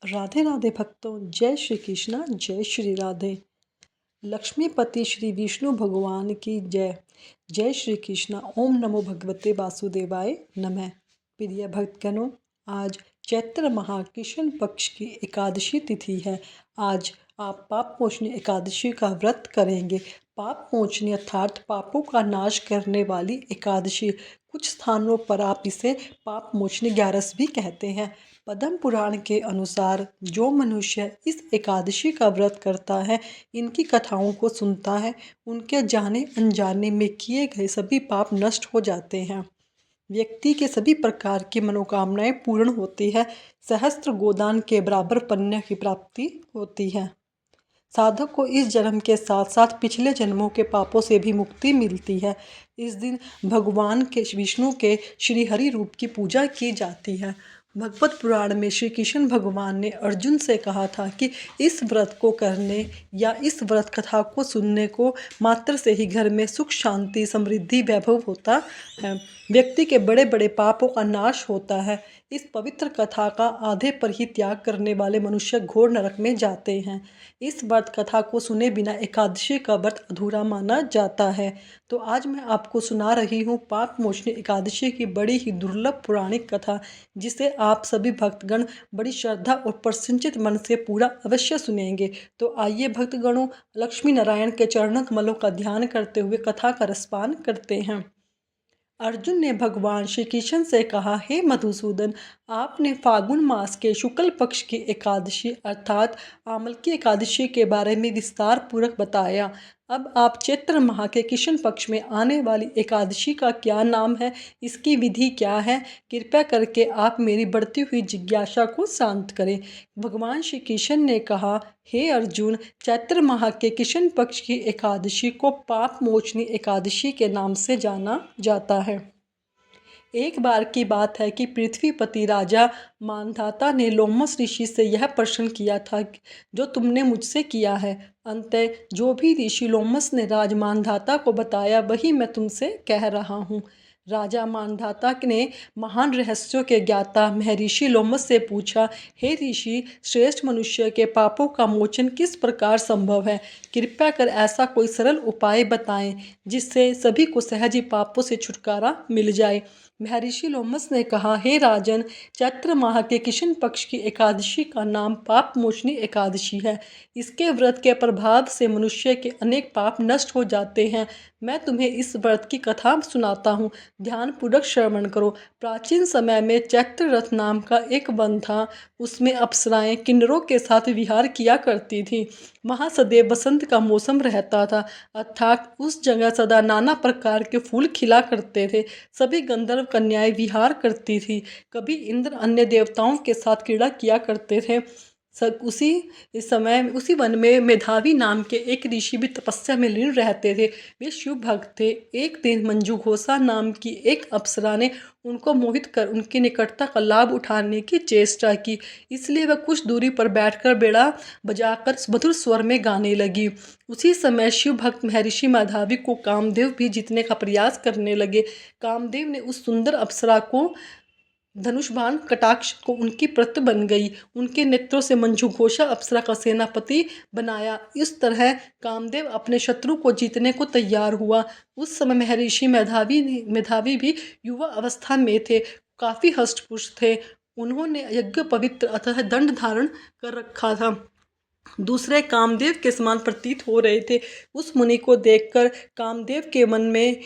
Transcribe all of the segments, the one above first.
राधे राधे भक्तों, जय श्री कृष्णा, जय श्री राधे। लक्ष्मीपति श्री विष्णु भगवान की जय। जय श्री कृष्णा। ओम नमो भगवते वासुदेवाय नमः। प्रिय भक्तगणों, आज चैत्र माह कृष्ण पक्ष की एकादशी तिथि है। आज आप पाप मोचनी एकादशी का व्रत करेंगे। पाप मोचनी अर्थात पापों का नाश करने वाली एकादशी। कुछ स्थानों पर आप इसे पाप मोचनी 11 भी कहते हैं। पद्म पुराण के अनुसार जो मनुष्य इस एकादशी का व्रत करता है, इनकी कथाओं को सुनता है, उनके जाने अनजाने में किए गए सभी पाप नष्ट हो जाते हैं। व्यक्ति के सभी प्रकार की मनोकामनाएं पूर्ण होती है। सहस्त्र गोदान के बराबर पुण्य की प्राप्ति होती है। साधक को इस जन्म के साथ साथ पिछले जन्मों के पापों से भी मुक्ति मिलती है। इस दिन भगवान के विष्णु के श्री हरि रूप की पूजा की जाती है। भगवत पुराण में श्री कृष्ण भगवान ने अर्जुन से कहा था कि इस व्रत को करने या इस व्रत कथा को सुनने को मात्र से ही घर में सुख शांति समृद्धि वैभव होता है। व्यक्ति के बड़े बड़े पापों का नाश होता है। इस पवित्र कथा का आधे पर ही त्याग करने वाले मनुष्य घोर नरक में जाते हैं। इस व्रत कथा को सुने बिना एकादशी का व्रत अधूरा माना जाता है। तो आज मैं आपको सुना रही हूँ पाप मोचनी एकादशी की बड़ी ही दुर्लभ पौराणिक कथा, जिसे आप सभी भक्तगण बड़ी श्रद्धा और प्रसन्नचित मन से पूरा अवश्य सुनेंगे। तो आइए भक्तगणों, लक्ष्मी नारायण के चरण कमलों का ध्यान करते हुए कथा का रसपान करते हैं। अर्जुन ने भगवान श्री कृष्ण से कहा, हे मधुसूदन, आपने फागुन मास के शुक्ल पक्ष की एकादशी अर्थात आमल की एकादशी के बारे में विस्तार पूर्वक बताया। अब आप चैत्र माह के कृष्ण पक्ष में आने वाली एकादशी का क्या नाम है, इसकी विधि क्या है, कृपया करके आप मेरी बढ़ती हुई जिज्ञासा को शांत करें। भगवान श्री कृष्ण ने कहा, हे अर्जुन, चैत्र माह के कृष्ण पक्ष की एकादशी को पाप मोचनी एकादशी के नाम से जाना जाता है। एक बार की बात है कि पृथ्वीपति राजा मानधाता ने लोमस ऋषि से यह प्रश्न किया था जो तुमने मुझसे किया है। अंततः जो भी ऋषि लोमस ने राज मानधाता को बताया वही मैं तुमसे कह रहा हूँ। राजा मानधाता ने महान रहस्यों के ज्ञाता महर्षि लोमस से पूछा, हे ऋषि, श्रेष्ठ मनुष्य के पापों का मोचन किस प्रकार संभव है? कृपया कर ऐसा कोई सरल उपाय बताएं जिससे सभी को सहज ही पापों से छुटकारा मिल जाए। महर्षि लोमस ने कहा, हे राजन, चैत्र माह के कृष्ण पक्ष की एकादशी का नाम पाप मोचनी एकादशी है। इसके व्रत के प्रभाव से मनुष्य के अनेक पाप नष्ट हो जाते हैं। मैं तुम्हें इस व्रत की कथा सुनाता हूँ, ध्यानपूर्वक श्रवण करो। प्राचीन समय में चैत्र रथ नाम का एक वन था। उसमें अप्सराएं किन्नरों के साथ विहार किया करती थी। वहाँ सदैव बसंत का मौसम रहता था, अर्थात उस जगह सदा नाना प्रकार के फूल खिला करते थे। सभी गंधर्व कन्याएं विहार करती थी। कभी इंद्र अन्य देवताओं के साथ क्रीड़ा किया करते थे। उसी वन में मेधावी नाम के एक ऋषि भी तपस्या में लीन रहते थे। वे शिव भक्त थे। एक दिन मंजू घोषा नाम की एक अप्सरा ने उनको मोहित कर उनकी निकटता का लाभ उठाने की चेष्टा की। इसलिए वह कुछ दूरी पर बैठकर बेड़ा बजाकर मधुर स्वर में गाने लगी। उसी समय शिव भक्त महर्षि मेधावी को कामदेव भी जीतने का प्रयास करने लगे। कामदेव ने उस सुंदर अप्सरा को धनुष बाण कटाक्ष को उनकी प्रत बन गई। उनके नेत्रों से मंजू घोषा अप्सरा का सेनापति बनाया। इस तरह कामदेव अपने शत्रु को जीतने को तैयार हुआ। उस समय महर्षि मेधावी भी युवा अवस्था में थे, काफी हष्टपुष्ट थे। उन्होंने यज्ञ पवित्र अतः दंड धारण कर रखा था, दूसरे कामदेव के समान प्रतीत हो रहे थे। उस मुनि को देखकर कामदेव के मन में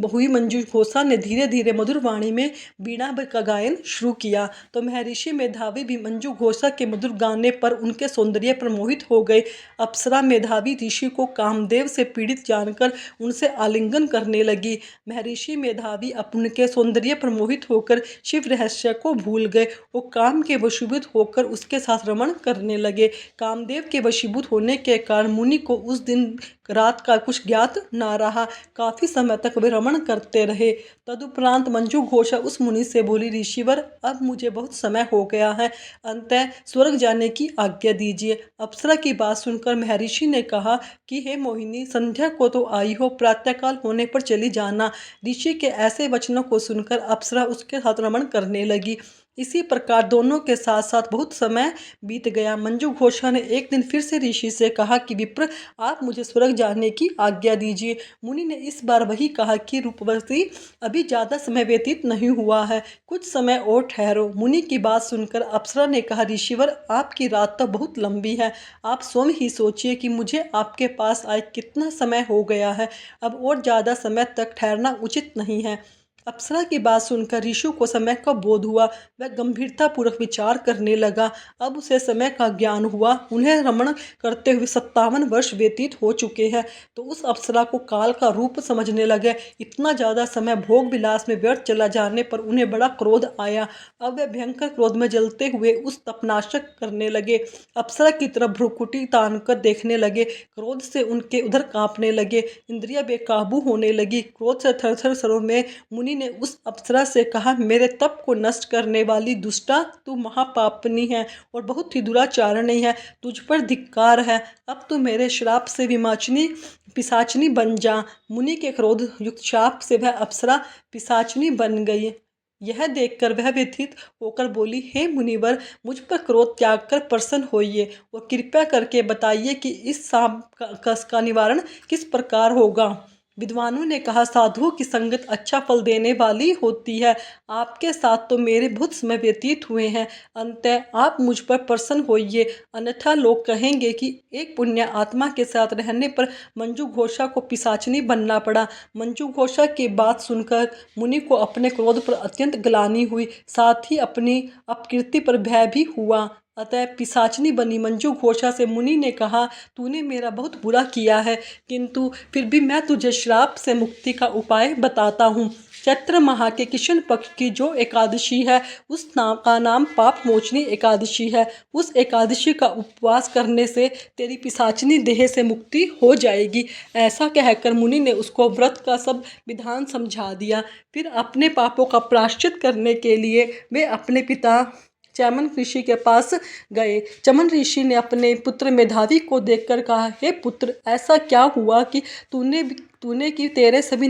हुई मंजू घोषा ने धीरे धीरे मधुर वाणी में वीणा का गायन शुरू किया। तो महर्षि मेधावी भी मंजू घोषा के मधुर गाने पर उनके सौंदर्य पर मोहित हो गए। अप्सरा मेधावी ऋषि को कामदेव से पीड़ित जानकर उनसे आलिंगन करने लगी। महर्षि मेधावी उनके सौंदर्य पर मोहित होकर शिव रहस्य को भूल गए। वो काम के वशीभूत होकर उसके साथ रमण करने लगे। कामदेव के वशीभूत होने के कारण मुनि को उस दिन रात का कुछ ज्ञात ना रहा। काफी समय तक वे रमण करते रहे। तदुपरांत मंजू घोषा उस मुनि से बोली, ऋषिवर, अब मुझे बहुत समय हो गया है, अंततः स्वर्ग जाने की आज्ञा दीजिए। अप्सरा की बात सुनकर महर्षि ने कहा कि हे मोहिनी, संध्या को तो आई हो, प्रातःकाल होने पर चली जाना। ऋषि के ऐसे वचनों को सुनकर अप्सरा उसके साथ रमण करने लगी। इसी प्रकार दोनों के साथ साथ बहुत समय बीत गया। मंजू घोषा ने एक दिन फिर से ऋषि से कहा कि विप्र, आप मुझे स्वर्ग जाने की आज्ञा दीजिए। मुनि ने इस बार वही कहा कि रूपवती, अभी ज़्यादा समय व्यतीत नहीं हुआ है, कुछ समय और ठहरो। मुनि की बात सुनकर अप्सरा ने कहा, ऋषिवर, आपकी रात तो बहुत लंबी है, आप स्वयं ही सोचिए कि मुझे आपके पास आए कितना समय हो गया है, अब और ज़्यादा समय तक ठहरना उचित नहीं है। अप्सरा की बात सुनकर ऋषु को समय का बोध हुआ। वह गंभीरतापूर्वक विचार करने लगा। अब उसे समय का ज्ञान हुआ। उन्हें रमण करते हुए 57 वर्ष व्यतीत हो चुके हैं, तो उस अप्सरा को काल का रूप समझने लगे। इतना ज़्यादा समय भोग विलास में व्यर्थ चला जाने पर उन्हें बड़ा क्रोध आया। अब वे भयंकर क्रोध में जलते हुए उस तपनाशक करने लगे। अप्सरा की तरफ भ्रुकुटी तान कर देखने लगे। क्रोध से उनके उधर कांपने लगे, इंद्रियां बेकाबू होने लगी। क्रोध से थरथर सरों में मुनि ने उस अप्सरा से कहा, मेरे तप को नष्ट करने वाली दुष्टा, तू महापापनी है और बहुत ही दुराचारणी है, तुझ पर धिक्कार है। अब तू मेरे श्राप से विमाचनी पिशाचनी बन जा। मुनि के क्रोध युक्त शाप से वह अप्सरा पिशाचनी बन गई। यह देखकर वह व्यथित होकर बोली, हे मुनिवर, मुझ पर क्रोध त्याग कर प्रसन्न होइए और कृपया करके बताइए कि इस सांप का निवारण किस प्रकार होगा। विद्वानों ने कहा, साधुओं की संगत अच्छा फल देने वाली होती है। आपके साथ तो मेरे बहुत समय व्यतीत हुए हैं, अतः आप मुझ पर प्रसन्न होइए, अन्यथा लोग कहेंगे कि एक पुण्य आत्मा के साथ रहने पर मंजू घोषा को पिशाचनी बनना पड़ा। मंजू घोषा की बात सुनकर मुनि को अपने क्रोध पर अत्यंत ग्लानि हुई, साथ ही अपनी अपकीर्ति पर भय भी हुआ। अतः पिशाचनी बनी मंजू घोषा से मुनि ने कहा, तूने मेरा बहुत बुरा किया है, किंतु फिर भी मैं तुझे श्राप से मुक्ति का उपाय बताता हूँ। चैत्र माह के कृष्ण पक्ष की जो एकादशी है, उस नाम का नाम पाप मोचनी एकादशी है। उस एकादशी का उपवास करने से तेरी पिशाचनी देह से मुक्ति हो जाएगी। ऐसा कहकर मुनि ने उसको व्रत का सब विधान समझा दिया। फिर अपने पापों का प्रायश्चित करने के लिए वे अपने पिता चमन ऋषि के पास गए। चमन ऋषि ने अपने पुत्र मेधावी को देखकर कहा, हे पुत्र, ऐसा क्या हुआ कि तूने कि तेरे सभी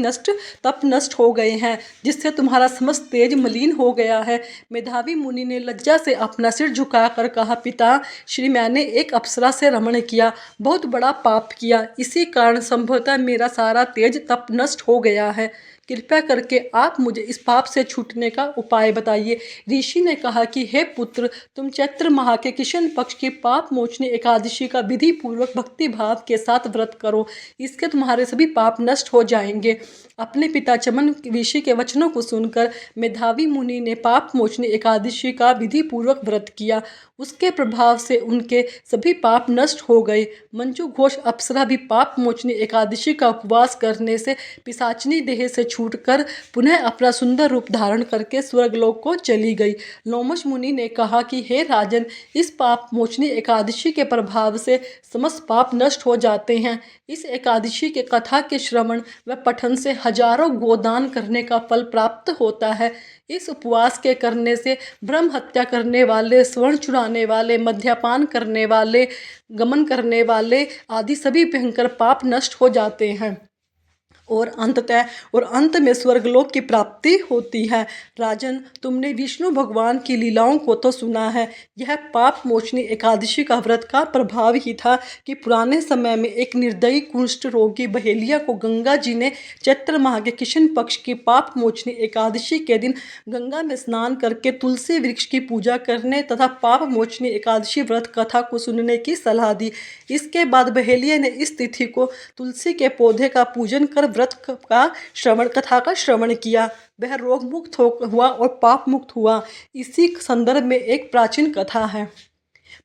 तप नष्ट हो गए हैं, जिससे तुम्हारा समस्त तेज मलिन हो गया है। मेधावी मुनि ने लज्जा से अपना सिर झुकाकर कहा, पिता श्री, मैंने एक अप्सरा से रमण किया, बहुत बड़ा पाप किया, इसी कारण संभवतः मेरा सारा तेज तप नष्ट हो गया है। कृपया करके आप मुझे इस पाप से छूटने का उपाय बताइए। ऋषि ने कहा कि हे पुत्र, तुम चैत्र माह के कृष्ण पक्ष की पाप मोचनी एकादशी का विधि पूर्वक भक्ति भाव के साथ व्रत करो, इसके तुम्हारे सभी पाप नष्ट हो जाएंगे। अपने पिता चमन ऋषि के वचनों को सुनकर मेधावी मुनि ने पाप मोचनी एकादशी का विधि पूर्वक व्रत किया। उसके प्रभाव से उनके सभी पाप नष्ट हो गए। मंजू घोष अप्सरा भी पाप मोचनी एकादशी का उपवास करने से पिशाचनी देह से छूटकर पुनः अपना सुंदर रूप धारण करके स्वर्गलोक को चली गई। लोमश मुनि ने कहा कि हे राजन, इस पाप मोचनी एकादशी के प्रभाव से समस्त पाप नष्ट हो जाते हैं। इस एकादशी के कथा के श्रवण व पठन से हजारों गोदान करने का फल प्राप्त होता है। इस उपवास के करने से ब्रह्म हत्या करने वाले, स्वर्ण चुराने वाले, मद्यपान करने वाले, गमन करने वाले आदि सभी भयंकर पाप नष्ट हो जाते हैं और अंत में स्वर्गलोक की प्राप्ति होती है। राजन, तुमने विष्णु भगवान की लीलाओं को तो सुना है। यह पाप मोचनी एकादशी का व्रत का प्रभाव ही था कि पुराने समय में एक निर्दयी कुष्ठ रोगी बहेलिया को गंगा जी ने चैत्र माह के कृष्ण पक्ष की पाप मोचनी एकादशी के दिन गंगा में स्नान करके तुलसी वृक्ष की पूजा करने तथा पाप मोचनी एकादशी व्रत कथा को सुनने की सलाह दी। इसके बाद बहेलिया ने इस तिथि को तुलसी के पौधे का पूजन कर व्रत कथा का श्रवण किया। वह रोग मुक्त हुआ और पाप मुक्त हुआ। इसी संदर्भ में एक प्राचीन कथा है।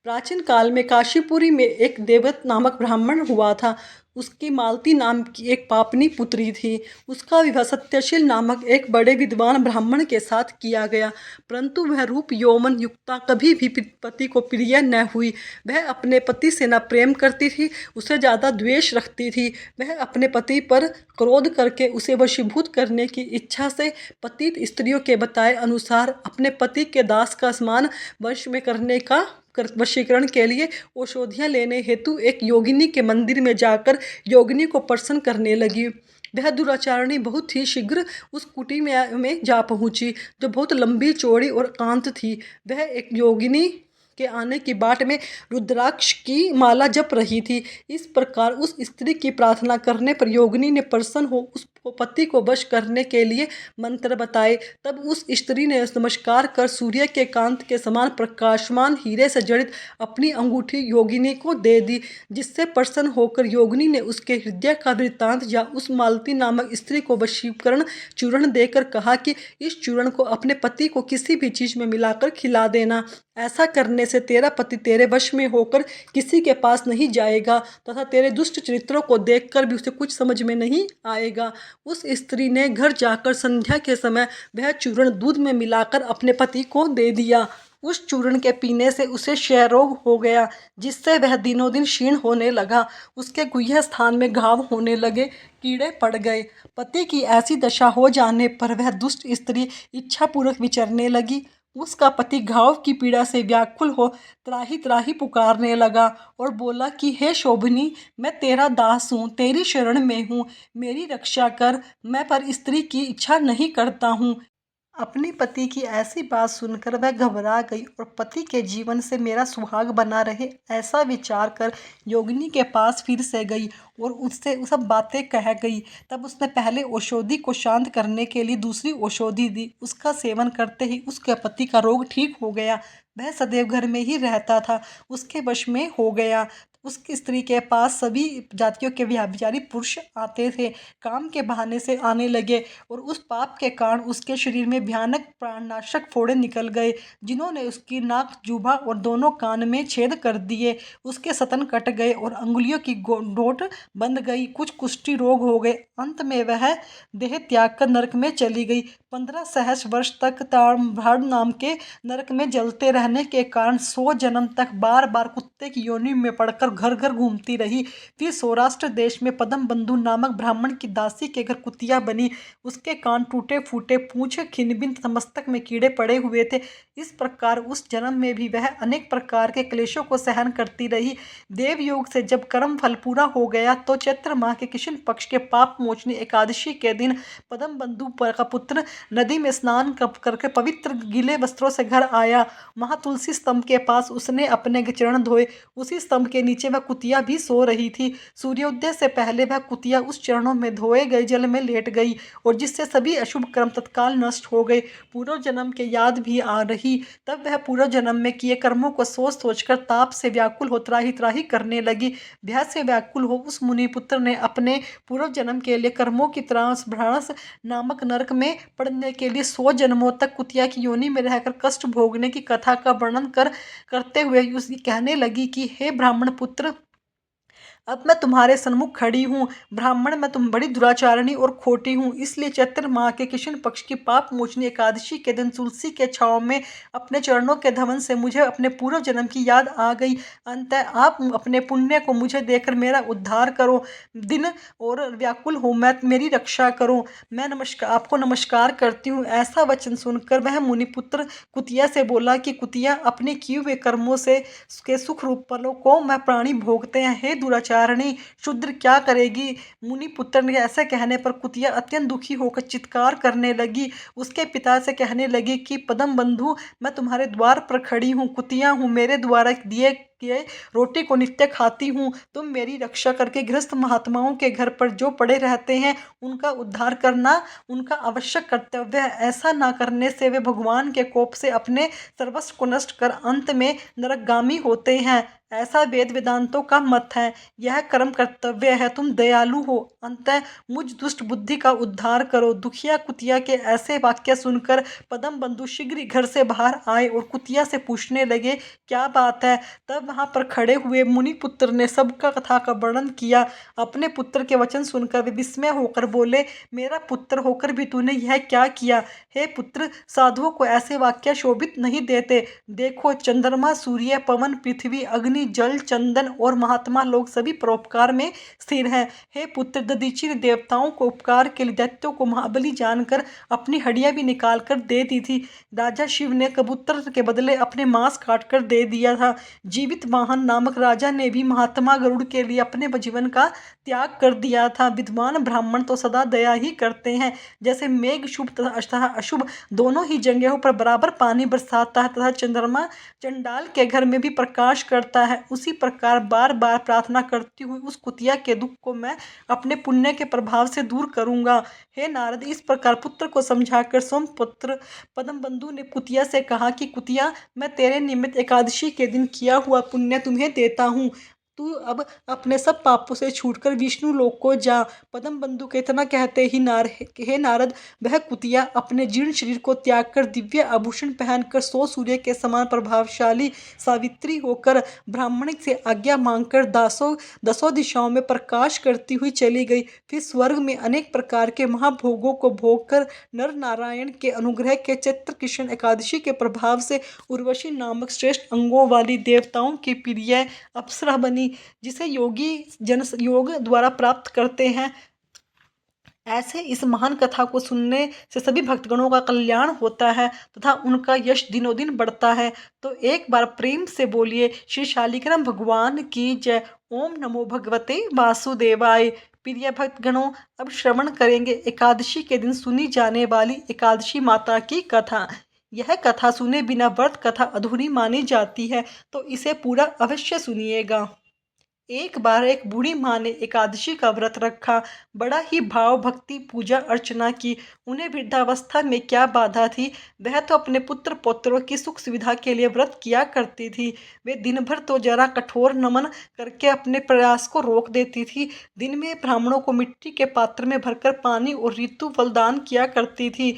प्राचीन काल में काशीपुरी में एक देवव्रत नामक ब्राह्मण हुआ था। उसकी मालती नाम की एक पापनी पुत्री थी। उसका विवाह सत्यशील नामक एक बड़े विद्वान ब्राह्मण के साथ किया गया, परंतु वह रूप यौवन युक्ता कभी भी पति को प्रिय न हुई। वह अपने पति से न प्रेम करती थी, उसे ज़्यादा द्वेष रखती थी। वह अपने पति पर क्रोध करके उसे वशीभूत करने की इच्छा से पतित स्त्रियों के बताए अनुसार अपने पति के दास का समान वश में करने का वशीकरण के लिए औषधियाँ लेने हेतु एक योगिनी के मंदिर में जाकर योगिनी को प्रसन्न करने लगी। वह दुराचारणी बहुत ही शीघ्र उस कुटी में जा पहुंची, जो बहुत लंबी चौड़ी और एकांत थी। वह एक योगिनी के आने की बाट में रुद्राक्ष की माला जप रही थी। इस प्रकार उस स्त्री की प्रार्थना करने पर योगिनी ने प्रसन्न हो उस पति को वश करने के लिए मंत्र बताए। तब उस स्त्री ने नमस्कार कर सूर्य के कांत के समान प्रकाशमान हीरे से जड़ित अपनी अंगूठी योगिनी को दे दी, जिससे प्रसन्न होकर योगिनी ने उसके हृदय का वृत्तांत या उस मालती नामक स्त्री को वशीकरण चूर्ण देकर कहा कि इस चूर्ण को अपने पति को किसी भी चीज में मिलाकर खिला देना। ऐसा करने से तेरा पति तेरे वश में होकर किसी के पास नहीं जाएगा तथा तेरे दुष्ट चरित्रों को देखकर भी उसे कुछ समझ में नहीं आएगा। उस स्त्री ने घर जाकर संध्या के समय वह चूर्ण दूध में मिलाकर अपने पति को दे दिया। उस चूर्ण के पीने से उसे क्षय रोग हो गया, जिससे वह दिनों दिन क्षीण होने लगा। उसके गुह्य स्थान में घाव होने लगे, कीड़े पड़ गए। पति की ऐसी दशा हो जाने पर वह दुष्ट स्त्री इच्छापूर्वक विचरने लगी। उसका पति घाव की पीड़ा से व्याकुल हो त्राही त्राही पुकारने लगा और बोला कि हे शोभनी, मैं तेरा दास हूँ, तेरी शरण में हूँ, मेरी रक्षा कर, मैं पर स्त्री की इच्छा नहीं करता हूँ। अपने पति की ऐसी बात सुनकर वह घबरा गई और पति के जीवन से मेरा सुहाग बना रहे, ऐसा विचार कर योगिनी के पास फिर से गई और उससे सब बातें कह गई। तब उसने पहले औषधि को शांत करने के लिए दूसरी औषधि दी। उसका सेवन करते ही उसके पति का रोग ठीक हो गया। वह सदैव घर में ही रहता था, उसके वश में हो गया। उसकी स्त्री के पास सभी जातियों के व्यभिचारी पुरुष आते थे, काम के बहाने से आने लगे और उस पाप के कारण उसके शरीर में भयानक प्राणनाशक फोड़े निकल गए, जिन्होंने उसकी नाक, जुभा और दोनों कान में छेद कर दिए। उसके स्तन कट गए और अंगुलियों की डोट बंध गई। कुछ कुष्ठी रोग हो गए। अंत में वह देह त्याग कर नरक में चली गई। 15 सहस्र वर्ष तक ताम्रभाड़ नाम के नरक में जलते रहने के कारण 100 जन्म तक बार बार कुत्ते की योनि में पड़कर घर घर घूमती रही। फिर सौराष्ट्र देश में पद्म बंधु नामक ब्राह्मण की दासी के घर कुतिया बनी। उसके कान टूटे फूटे, पूंछ खिन्न तथा मस्तक में कीड़े पड़े हुए थे। इस प्रकार उस जन्म में भी वह अनेक प्रकार के क्लेशों को सहन करती रही। देवयोग से जब कर्म फल पूरा हो गया तो चैत्र माह के कृष्ण पक्ष के पाप मोचनी एकादशी के दिन पद्म बंधु का पुत्र नदी में स्नान करके पवित्र गीले वस्त्रों से घर आया। वहां तुलसी स्तंभ के पास उसने अपने चरण धोए। उसी स्तंभ के नीचे वह कुतिया भी सो रही थी। सूर्योदय से पहले वह कुतिया उस चरणों में धोए गए जल में लेट गई और जिससे सभी अशुभ कर्म तत्काल नष्ट हो गए। पूर्व जन्म के याद भी आ रही। तब वह पूर्व जन्म में किए कर्मों को सोच सोचकर ताप से व्याकुल हो त्राही त्राही करने लगी। भय से व्याकुल हो उस मुनि पुत्र ने अपने पूर्व जन्म के लिए कर्मों की भ्रांस नामक नरक में पड़ने के लिए 100 जन्मों तक कुतिया की योनि में रहकर कष्ट भोगने की कथा का वर्णन करते हुए उसकी कहने लगी कि हे ब्राह्मण पुत्र, अब मैं तुम्हारे सन्मुख खड़ी हूँ। ब्राह्मण, मैं तुम बड़ी दुराचारणी और खोटी हूँ, इसलिए चैत्र माह के कृष्ण पक्ष की पाप मोचनी एकादशी के दिन तुलसी के छांव में अपने चरणों के धवन से मुझे अपने पूर्व जन्म की याद आ गई। अंतः आप अपने पुण्य को मुझे देकर मेरा उद्धार करो, दिन और व्याकुल हो, मैं मेरी रक्षा करो। मैं आपको नमस्कार करती हूँ। ऐसा वचन सुनकर वह मुनिपुत्र कुतिया से बोला कि कुतिया, अपने किए हुए कर्मों से के सुख रूप फलों को मैं प्राणी भोगते हैं। हे दुराचारणी, शूद्र क्या करेगी? मुनि पुत्र ने ऐसे कहने पर कुतिया अत्यंत दुखी होकर चित्कार करने लगी। उसके पिता से कहने लगी कि पद्म बंधु, मैं तुम्हारे द्वार पर खड़ी हूँ, कुतिया हूँ, मेरे द्वारा दिए रोटी को नित्य खाती हूँ। तुम मेरी रक्षा करके गृहस्थ महात्माओं के घर पर जो पड़े रहते हैं उनका उद्धार करना उनका आवश्यक कर्तव्य है। ऐसा ना करने से वे भगवान के कोप से अपने सर्वस्व को नष्ट कर अंत में नरकगामी होते हैं। ऐसा वेद वेदांतों का मत है। यह कर्म कर्तव्य है। तुम दयालु हो, अंतः मुझ दुष्ट बुद्धि का उद्धार करो। दुखिया कुतिया के ऐसे वाक्य सुनकर पद्म बंधु शीघ्र ही घर से बाहर आए और कुतिया से पूछने लगे, क्या बात है? तब वहां पर खड़े हुए मुनि पुत्र ने सबका कथा का वर्णन किया। अपने पुत्र के वचन सुनकर वे विस्मय होकर बोले, मेरा पुत्र होकर भी तूने यह क्या किया? हे पुत्र, साधुओं को ऐसे वाक्य शोभित नहीं देते। देखो, चंद्रमा, सूर्य, पवन, पृथ्वी, अग्नि, जल, चंदन और महात्मा लोग सभी परोपकार में स्थिर हैं। हे पुत्र, दधीचि ने देवताओं को उपकार के लिए दैत्यों को महाबली जानकर अपनी हड्डियां भी निकाल कर दे दी थी। राजा शिव ने कबूतर के बदले अपने मांस काट कर दे दिया था। जीवित विद्वान नामक राजा ने भी महात्मा गरुड़ के लिए अपने जीवन का त्याग कर दिया था। विद्वान ब्राह्मण तो सदा दया ही करते हैं। जैसे मेघ शुभ तथा अशुभ दोनों ही जगहों पर बराबर पानी बरसाता है तथा चंद्रमा चंडाल के घर में भी प्रकाश करता है, उसी प्रकार बार बार प्रार्थना करती हुई उस कुतिया के दुख को मैं अपने पुण्य के प्रभाव से दूर करूंगा। हे नारद, इस प्रकार पुत्र को समझाकर सोमपुत्र पद्मबंधु ने कुतिया से कहा कि कुतिया, मैं तेरे निमित्त एकादशी के दिन किया हुआ पुण्य तुम्हें देता हूँ। तू अब अपने सब पापों से छूटकर विष्णु लोक को जा। पद्मबंधु के इतना कहते ही हे नारद, वह कुतिया अपने जीर्ण शरीर को त्याग कर दिव्य आभूषण पहनकर 100 सूर्य के समान प्रभावशाली सावित्री होकर ब्राह्मण से आज्ञा मांगकर दसों दिशाओं में प्रकाश करती हुई चली गई। फिर स्वर्ग में अनेक प्रकार के महाभोगों को भोग कर नर नारायण के अनुग्रह के चैत्र कृष्ण एकादशी के प्रभाव से उर्वशी नामक श्रेष्ठ अंगों वाली देवताओं की प्रिय अप्सरा बनी, जिसे योगी जन योग द्वारा प्राप्त करते हैं। ऐसे इस महान कथा को सुनने से सभी भक्तगणों का कल्याण होता है तथा उनका यश दिनों दिन बढ़ता है। तो एक बार प्रेम से बोलिए श्री शालिग्राम भगवान की जय। ओम नमो भगवते वासुदेवाय। प्रिय भक्तगणों, अब श्रवण करेंगे एकादशी के दिन सुनी जाने वाली एकादशी माता की कथा। यह कथा सुने बिना व्रत कथा अधूरी मानी जाती है, तो इसे पूरा अवश्य सुनिएगा। एक बार एक बूढ़ी माँ ने एकादशी का व्रत रखा, बड़ा ही भाव भक्ति पूजा अर्चना की। उन्हें वृद्धावस्था में क्या बाधा थी, वह तो अपने पुत्र पौत्रों की सुख सुविधा के लिए व्रत किया करती थी। वे दिन भर तो जरा कठोर नमन करके अपने प्रयास को रोक देती थी। दिन में ब्राह्मणों को मिट्टी के पात्र में भरकर पानी और ऋतु फल दान किया करती थी,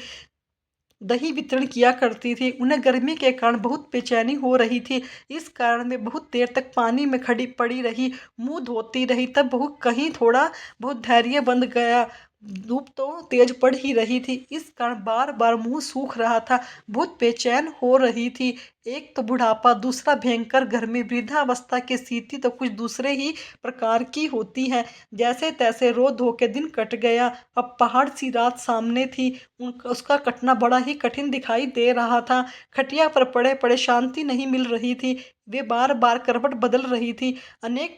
दही वितरण किया करती थी। उन्हें गर्मी के कारण बहुत बेचैनी हो रही थी, इस कारण वे बहुत देर तक पानी में खड़ी पड़ी रही, मुंह धोती रही। तब बहुत कहीं थोड़ा बहुत धैर्य बंध गया। धूप तो तेज पड़ ही रही थी, इस कारण बार बार मुंह सूख रहा था, बहुत बेचैन हो रही थी। एक तो बुढ़ापा, दूसरा भयंकर गर्मी, वृद्धावस्था की स्थिति तो कुछ दूसरे ही प्रकार की होती है। जैसे तैसे रो धो के दिन कट गया। अब पहाड़ सी रात सामने थी, उसका कटना बड़ा ही कठिन दिखाई दे रहा था। खटिया पर पड़े पड़े शांति नहीं मिल रही थी, वे बार बार करवट बदल रही थी। अनेक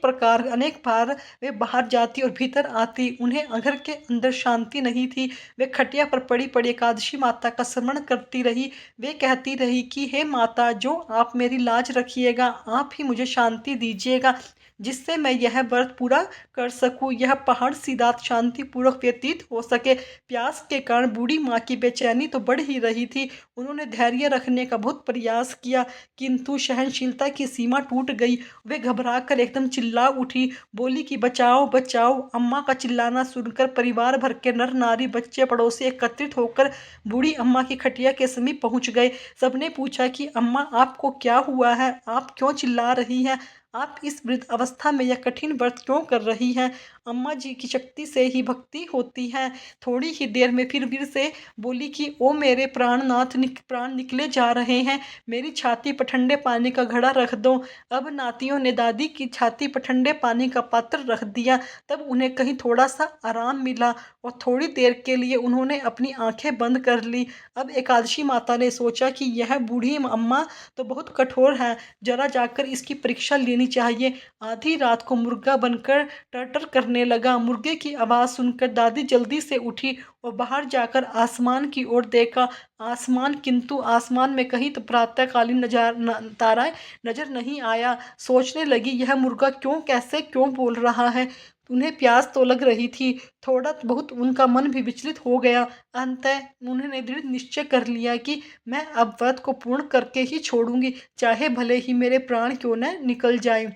बार वे बाहर जाती और भीतर आती, उन्हें घर के अंदर शांति नहीं थी। वे खटिया पर पड़ी पड़ी एकादशी माता का स्मरण करती रही। वे कहती रही कि हे माता, जो आप मेरी लाज रखिएगा, आप ही मुझे शांति दीजिएगा, जिससे मैं यह व्रत पूरा कर सकूं, यह पहाड़ सी रात शांतिपूर्वक व्यतीत हो सके। प्यास के कारण बूढ़ी माँ की बेचैनी तो बढ़ ही रही थी। उन्होंने धैर्य रखने का बहुत प्रयास किया, किंतु सहनशीलता की सीमा टूट गई। वे घबरा कर एकदम चिल्ला उठी, बोली कि बचाओ बचाओ। अम्मा का चिल्लाना सुनकर परिवार भर के नर नारी बच्चे पड़ोसी एकत्रित होकर बूढ़ी अम्मा की खटिया के समीप पहुंच गए। सबने पूछा कि अम्मा, आपको क्या हुआ है, आप क्यों चिल्ला रही हैं, आप इस वृद्ध अवस्था में यह कठिन व्रत क्यों कर रही हैं। अम्मा जी की शक्ति से ही भक्ति होती है। थोड़ी ही देर में फिर से बोली कि ओ मेरे प्राणनाथ, प्राण निकले जा रहे हैं, मेरी छाती पर ठंडे पानी का घड़ा रख दो। अब नातियों ने दादी की छाती पर ठंडे पानी का पात्र रख दिया। तब उन्हें कहीं थोड़ा सा आराम मिला और थोड़ी देर के लिए उन्होंने अपनी आंखें बंद कर ली। अब एकादशी माता ने सोचा कि यह बूढ़ी अम्मा तो बहुत कठोर है, जरा जाकर इसकी परीक्षा लेनी चाहिए। आधी रात को मुर्गा बनकर टर्टर करने लगा। मुर्गे की आवाज़ सुनकर दादी जल्दी से उठी और बाहर जाकर आसमान की ओर देखा। किंतु आसमान में कहीं तो प्रातःकालीन तारा नजर नहीं आया। सोचने लगी, यह मुर्गा कैसे क्यों बोल रहा है। उन्हें प्यास तो लग रही थी, थोड़ा बहुत उनका मन भी विचलित हो गया। अंततः उन्होंने दृढ़ निश्चय कर लिया कि मैं अब व्रत को पूर्ण करके ही छोड़ूंगी, चाहे भले ही मेरे प्राण क्यों न निकल जाएं।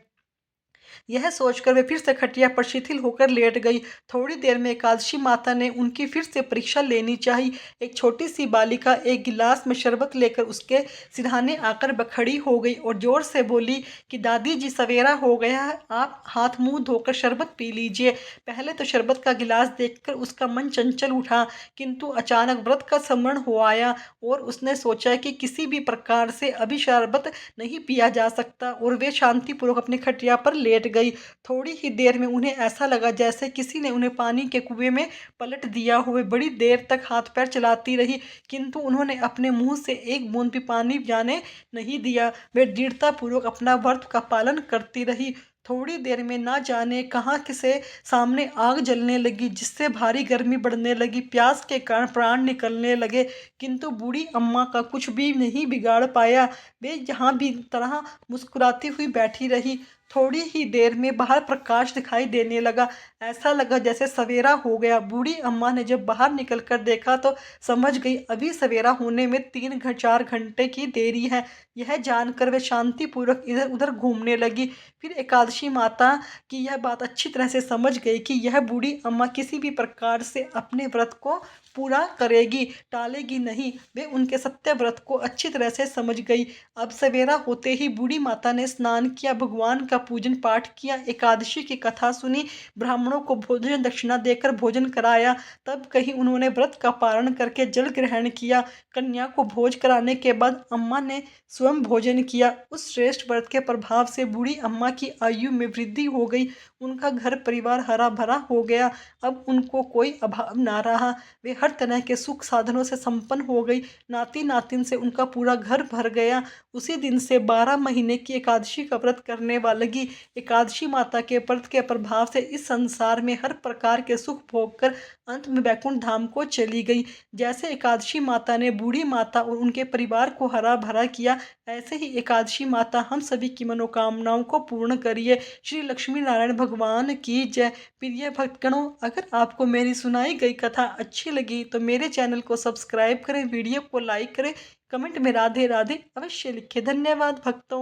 यह सोचकर वे फिर से खटिया पर शिथिल होकर लेट गई। थोड़ी देर में एकादशी माता ने उनकी फिर से परीक्षा लेनी चाहिए। एक छोटी सी बालिका एक गिलास में शरबत लेकर उसके सिरहाने आकर खड़ी हो गई और जोर से बोली कि दादी जी, सवेरा हो गया है, आप हाथ मुंह धोकर शरबत पी लीजिए। पहले तो शरबत का गिलास देखकर उसका मन चंचल उठा, किंतु अचानक व्रत का स्मरण हो आया और उसने सोचा कि किसी भी प्रकार से अभी शरबत नहीं पिया जा सकता और वे शांतिपूर्वक अपनी खटिया पर लेट गई। थोड़ी ही देर में उन्हें ऐसा लगा जैसे किसी ने उन्हें पानी के कुएं में पलट दिया हो। वे बड़ी देर तक हाथ पैर चलाती रही, किंतु उन्होंने अपने मुंह से एक बूंद भी पानी जाने नहीं दिया। वे दृढ़तापूर्वक अपना व्रत का पालन करती रही। थोड़ी देर में ना जाने कहाँ से सामने आग जलने लगी, जिससे भारी गर्मी बढ़ने लगी। प्यास के कारण प्राण निकलने लगे, किंतु बूढ़ी अम्मा का कुछ भी नहीं बिगाड़ पाया। वे जहाँ भी तरह मुस्कुराती हुई बैठी रही। थोड़ी ही देर में बाहर प्रकाश दिखाई देने लगा। ऐसा लगा जैसे सवेरा हो गया। बूढ़ी अम्मा ने जब बाहर निकलकर देखा तो समझ गई अभी सवेरा होने में 3-4 घंटे की देरी है। यह जानकर वे शांतिपूर्वक इधर उधर घूमने लगी। फिर एकादशी माता की यह बात अच्छी तरह से समझ गई कि यह बूढ़ी अम्मा किसी भी प्रकार से अपने व्रत को पूरा करेगी, टालेगी नहीं। वे उनके सत्य व्रत को अच्छी तरह से समझ गई। अब सवेरा होते ही बूढ़ी माता ने स्नान किया, भगवान का पूजन पाठ किया, एकादशी की कथा सुनी, ब्राह्मणों को भोजन दक्षिणा देकर भोजन कराया। तब कहीं उन्होंने व्रत का पारण करके जल ग्रहण किया। कन्या को भोज कराने के बाद अम्मा ने स्वयं भोजन किया। उस श्रेष्ठ व्रत के प्रभाव से बूढ़ी अम्मा की आयु में वृद्धि हो गई। उनका घर परिवार हरा भरा हो गया। अब उनको कोई अभाव ना रहा। वे हर तरह के सुख साधनों से संपन्न हो गई। नाती नातिन से उनका पूरा घर भर गया। उसी दिन से 12 महीने की एकादशी का व्रत करने लगी। एकादशी माता के व्रत के प्रभाव से इस संसार में हर प्रकार के सुख भोग कर अंत में वैकुंठ धाम को चली गई। जैसे एकादशी माता ने बूढ़ी माता और उनके परिवार को हरा भरा किया, ऐसे ही एकादशी माता हम सभी की मनोकामनाओं को पूर्ण करिए। श्री लक्ष्मी नारायण भगवान की जय। प्रिय भक्तगणों, अगर आपको मेरी सुनाई गई कथा अच्छी लगी तो मेरे चैनल को सब्सक्राइब करें, वीडियो को लाइक करें, कमेंट में राधे राधे अवश्य लिखें। धन्यवाद भक्तों।